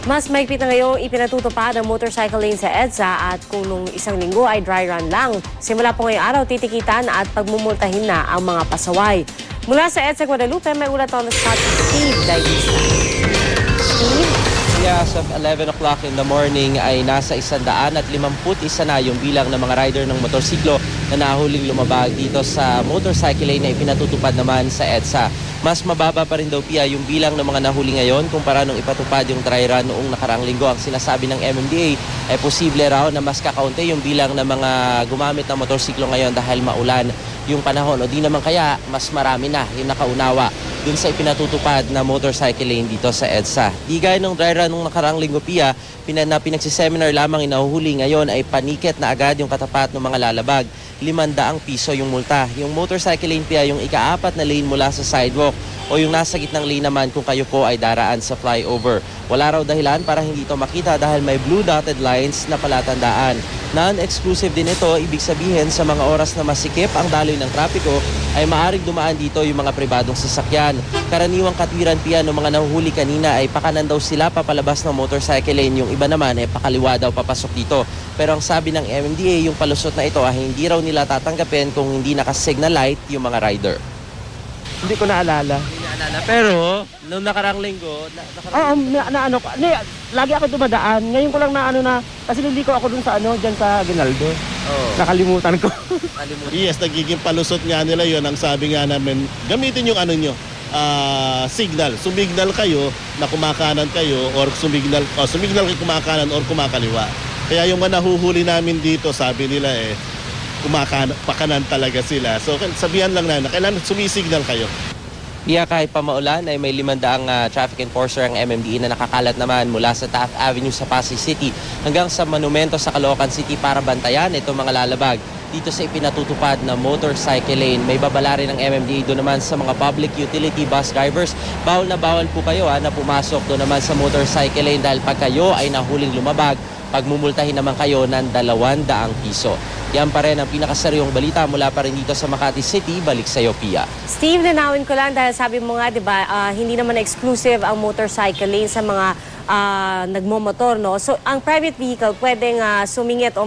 Mas mahigpit na ngayong ipinatutupad ang motorcycle lane sa EDSA at kung nung isang linggo ay dry run lang. Simula po ngayong araw, titikitan at pagmumultahin na ang mga pasaway. Mula sa EDSA Guadalupe, may ulat on the spot si Steve Dailisa. Steve? As of 11 o'clock in the morning ay nasa 151 na yung bilang ng mga rider ng motorsiklo na nahuling lumabag dito sa motorcycle lane na ipinatutupad naman sa EDSA. Mas mababa pa rin daw Pia yung bilang ng mga nahuli ngayon kumpara nung ipatupad yung dry run noong nakaraang linggo. Ang sinasabi ng MMDA ay posible raw na mas kakaunti yung bilang ng mga gumamit ng motorsiklo ngayon dahil maulan yung panahon o di naman kaya mas marami na yung nakaunawa dun sa ipinatutupad na motorcycle lane dito sa EDSA. Di gaya ng dry run nung nakaraang linggo Pia, pinagsiseminar lamang inahuhuli ngayon ay paniket na agad yung katapat ng mga lalabag. 500 piso yung multa. Yung motorcycle lane Pia, yung ika-4 na lane mula sa sidewalk o yung nasa gitnang lane naman kung kayo po ay daraan sa flyover. Wala raw dahilan para hindi ito makita dahil may blue dotted lines na palatandaan. Non-exclusive din ito, ibig sabihin sa mga oras na masikip ang daloy ng trapiko ay maaaring dumaan dito yung mga pribadong sasakyan. Karaniwang katwiran Pia ng mga nahuhuli kanina ay pakanan daw sila papalabas ng motorcycle lane, yung iba naman ay pakaliwa daw papasok dito. Pero ang sabi ng MMDA, yung palusot na ito ay hindi raw nila tatanggapin kung hindi naka-signal light yung mga rider. Hindi ko naalala. Pero, noong nakaraang linggo, Lagi ako dumadaan. Ngayon ko lang kasi liliko ako dun sa dyan sa Aguinaldo. oh, Nakalimutan ko. Yes, nagiging palusot nga nila yon. Ang sabi nga namin, gamitin yung signal. Sumignal kayo na kumakanan kayo or sumignal kayo kumakanan or kumakaliwa. Kaya yung mga nahuhuli namin dito, sabi nila pakanan talaga sila. So sabihan lang na kailangan sumisignal kayo. Pia, kahit pa maulan ay may 500 traffic enforcer ang MMDA na nakakalat naman mula sa Taft Avenue sa Pasay City hanggang sa monumento sa Caloocan City para bantayan itong mga lalabag dito sa ipinatutupad na motorcycle lane. May babala rin ng MMDA doon naman sa mga public utility bus drivers. Bawal na bawal po kayo na pumasok doon naman sa motorcycle lane dahil pag kayo ay nahuling lumabag, pagmumultahin naman kayo ng 200 piso. Yan pa rin ang pinakasaryong balita mula pa rin dito sa Makati City. Balik sa iyo, Pia. Steve, nanawin ko lang dahil sabi mo nga, di ba, hindi naman exclusive ang motorcycle lane sa mga nagmomotor, no? So, ang private vehicle pwedeng sumingit o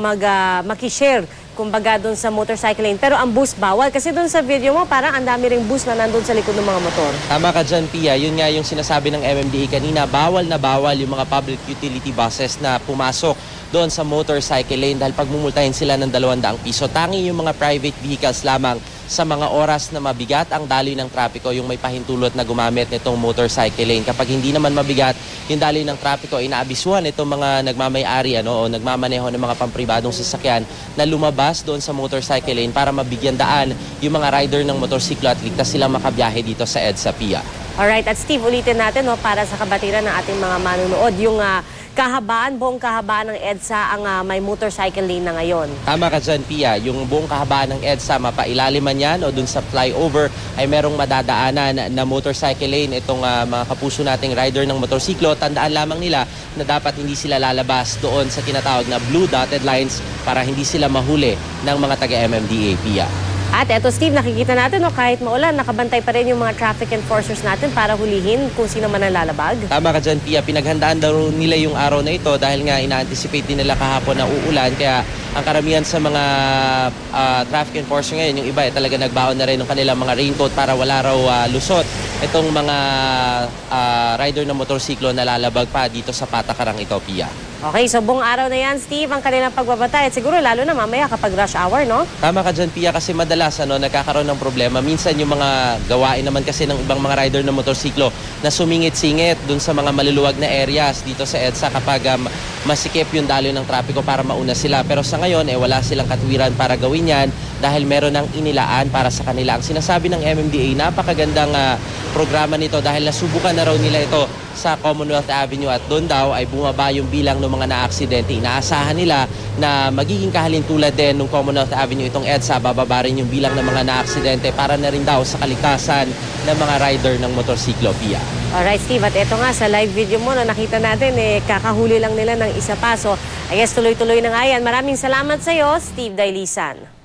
makishare kumbaga doon sa motorcycle lane. Pero ang bus bawal. Kasi doon sa video mo, parang ang dami ring bus na nandun sa likod ng mga motor. Tama ka dyan, Pia. Yun nga yung sinasabi ng MMDA kanina. Bawal na bawal yung mga public utility buses na pumasok doon sa motorcycle lane dahil pagmumultahin sila ng 200 piso. Tangi yung mga private vehicles lamang sa mga oras na mabigat ang daloy ng trapiko yung may pahintulot na gumamit nitong motorcycle lane. Kapag hindi naman mabigat yung daloy ng trapiko, inaabisuhan itong mga nagmamay-ari o nagmamaneho ng mga pampribadong sasakyan na lumabas doon sa motorcycle lane para mabigyan daan yung mga rider ng motorsiklo at ligtas silang makabiyahe dito sa EDSA, Pia. Alright, at Steve, ulitin natin para sa kabatiran ng ating mga manunood, yung buong kahabaan ng EDSA ang may motorcycle lane na ngayon. Tama ka dyan, Pia. Yung buong kahabaan ng EDSA, mapailaliman yan o dun sa flyover ay merong madadaanan na motorcycle lane. Itong mga kapuso nating rider ng motorsiklo, tandaan lamang nila na dapat hindi sila lalabas doon sa tinatawag na blue dotted lines para hindi sila mahuli ng mga taga-MMDA, Pia. At eto Steve, nakikita natin kahit maulan, nakabantay pa rin yung mga traffic enforcers natin para hulihin kung sino man ang lalabag. Tama ka dyan, Pia. Pinaghandaan daw nila yung araw na ito dahil nga ina-anticipate din nila kahapon na uulan. Kaya ang karamihan sa mga traffic enforcer ngayon, yung iba talaga nagbaon na rin ng kanilang mga raincoat para wala raw lusot itong mga rider ng motorsiklo na lalabag pa dito sa patakarang ito, Pia. Okay, so buong araw na yan, Steve, ang kanilang pagbabatay. At siguro lalo na mamaya kapag rush hour, no? Tama ka dyan, Pia, kasi madalas nagkakaroon ng problema. Minsan yung mga gawain naman kasi ng ibang mga rider ng motorsiklo na sumingit-singit dun sa mga maluluwag na areas dito sa EDSA kapag masikip yung daloy ng trapiko para mauna sila. Pero sa ngayon, wala silang katwiran para gawin yan dahil meron ng inilaan para sa kanila. Ang sinasabi ng MMDA, napakagandang programa nito dahil nasubukan na raw nila ito sa Commonwealth Avenue at doon daw ay bumaba yung bilang ng mga na-aksidente. Inaasahan nila na magiging kahalintulad din ng Commonwealth Avenue itong EDSA, bababa rin yung bilang ng mga na-aksidente para na rin daw sa kaligtasan ng mga rider ng motorsiklo, Pia. Alright, Steve, at eto nga sa live video mo na nakita natin, kakahuli lang nila ng isa pa. So, I guess tuloy-tuloy na nga yan. Maraming salamat sa iyo, Steve Dailisan.